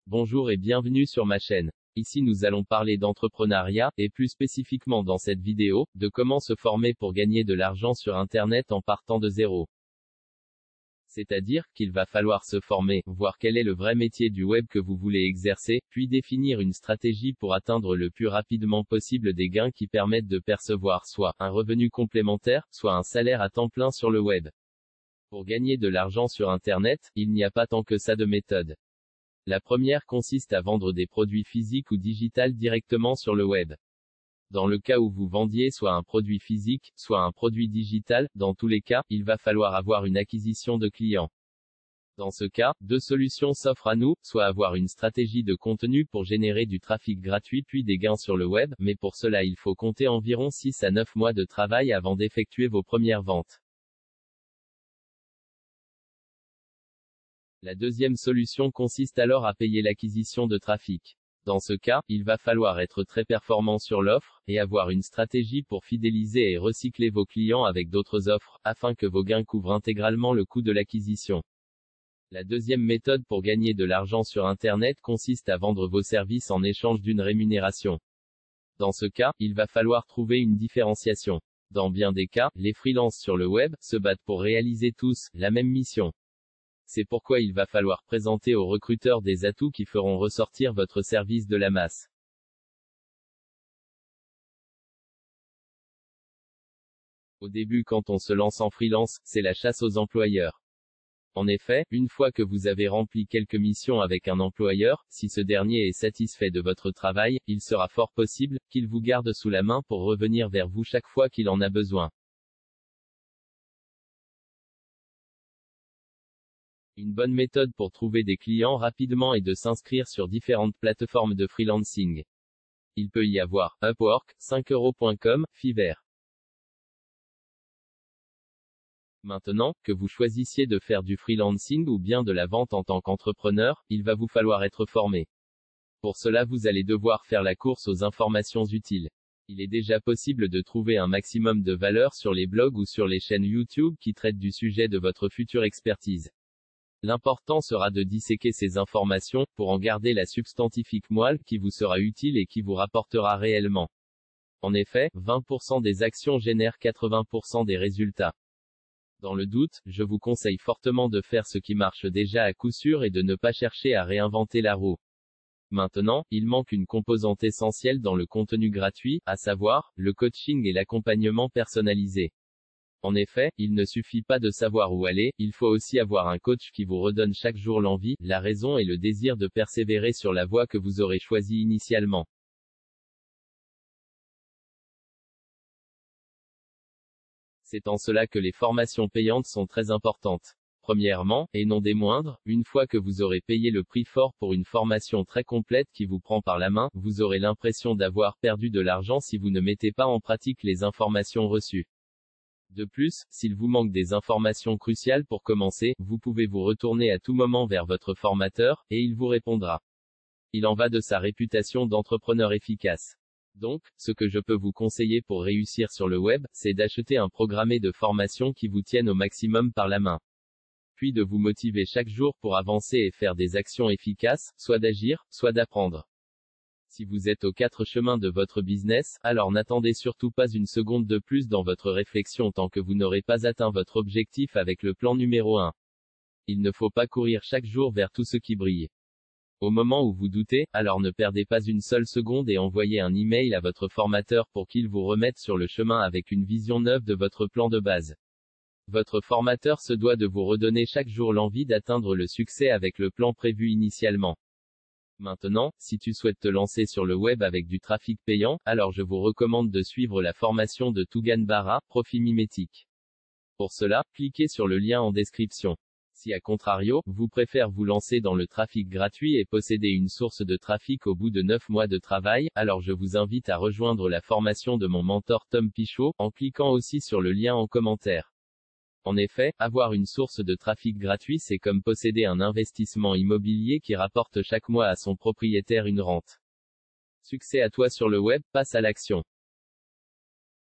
Bonjour et bienvenue sur ma chaîne. Ici nous allons parler d'entrepreneuriat, et plus spécifiquement dans cette vidéo, de comment se former pour gagner de l'argent sur Internet en partant de zéro. C'est-à-dire, qu'il va falloir se former, voir quel est le vrai métier du web que vous voulez exercer, puis définir une stratégie pour atteindre le plus rapidement possible des gains qui permettent de percevoir soit un revenu complémentaire, soit un salaire à temps plein sur le web. Pour gagner de l'argent sur Internet, il n'y a pas tant que ça de méthodes. La première consiste à vendre des produits physiques ou digitales directement sur le web. Dans le cas où vous vendiez soit un produit physique, soit un produit digital, dans tous les cas, il va falloir avoir une acquisition de clients. Dans ce cas, deux solutions s'offrent à nous, soit avoir une stratégie de contenu pour générer du trafic gratuit puis des gains sur le web, mais pour cela il faut compter environ 6 à 9 mois de travail avant d'effectuer vos premières ventes. La deuxième solution consiste alors à payer l'acquisition de trafic. Dans ce cas, il va falloir être très performant sur l'offre, et avoir une stratégie pour fidéliser et recycler vos clients avec d'autres offres, afin que vos gains couvrent intégralement le coût de l'acquisition. La deuxième méthode pour gagner de l'argent sur Internet consiste à vendre vos services en échange d'une rémunération. Dans ce cas, il va falloir trouver une différenciation. Dans bien des cas, les freelances sur le web se battent pour réaliser tous la même mission. C'est pourquoi il va falloir présenter aux recruteurs des atouts qui feront ressortir votre service de la masse. Au début, quand on se lance en freelance, c'est la chasse aux employeurs. En effet, une fois que vous avez rempli quelques missions avec un employeur, si ce dernier est satisfait de votre travail, il sera fort possible qu'il vous garde sous la main pour revenir vers vous chaque fois qu'il en a besoin. Une bonne méthode pour trouver des clients rapidement est de s'inscrire sur différentes plateformes de freelancing. Il peut y avoir Upwork, 5euros.com, Fiverr. Maintenant, que vous choisissiez de faire du freelancing ou bien de la vente en tant qu'entrepreneur, il va vous falloir être formé. Pour cela vous allez devoir faire la course aux informations utiles. Il est déjà possible de trouver un maximum de valeur sur les blogs ou sur les chaînes YouTube qui traitent du sujet de votre future expertise. L'important sera de disséquer ces informations, pour en garder la substantifique moelle qui vous sera utile et qui vous rapportera réellement. En effet, 20% des actions génèrent 80% des résultats. Dans le doute, je vous conseille fortement de faire ce qui marche déjà à coup sûr et de ne pas chercher à réinventer la roue. Maintenant, il manque une composante essentielle dans le contenu gratuit, à savoir, le coaching et l'accompagnement personnalisé. En effet, il ne suffit pas de savoir où aller, il faut aussi avoir un coach qui vous redonne chaque jour l'envie, la raison et le désir de persévérer sur la voie que vous aurez choisie initialement. C'est en cela que les formations payantes sont très importantes. Premièrement, et non des moindres, une fois que vous aurez payé le prix fort pour une formation très complète qui vous prend par la main, vous aurez l'impression d'avoir perdu de l'argent si vous ne mettez pas en pratique les informations reçues. De plus, s'il vous manque des informations cruciales pour commencer, vous pouvez vous retourner à tout moment vers votre formateur, et il vous répondra. Il en va de sa réputation d'entrepreneur efficace. Donc, ce que je peux vous conseiller pour réussir sur le web, c'est d'acheter un programmé de formation qui vous tienne au maximum par la main. Puis de vous motiver chaque jour pour avancer et faire des actions efficaces, soit d'agir, soit d'apprendre. Si vous êtes aux quatre chemins de votre business, alors n'attendez surtout pas une seconde de plus dans votre réflexion tant que vous n'aurez pas atteint votre objectif avec le plan numéro 1. Il ne faut pas courir chaque jour vers tout ce qui brille. Au moment où vous doutez, alors ne perdez pas une seule seconde et envoyez un email à votre formateur pour qu'il vous remette sur le chemin avec une vision neuve de votre plan de base. Votre formateur se doit de vous redonner chaque jour l'envie d'atteindre le succès avec le plan prévu initialement. Maintenant, si tu souhaites te lancer sur le web avec du trafic payant, alors je vous recommande de suivre la formation de Tougan Bara, Profit Mimétique. Pour cela, cliquez sur le lien en description. Si à contrario, vous préférez vous lancer dans le trafic gratuit et posséder une source de trafic au bout de 9 mois de travail, alors je vous invite à rejoindre la formation de mon mentor Tom Pichot, en cliquant aussi sur le lien en commentaire. En effet, avoir une source de trafic gratuit c'est comme posséder un investissement immobilier qui rapporte chaque mois à son propriétaire une rente. Succès à toi sur le web, passe à l'action.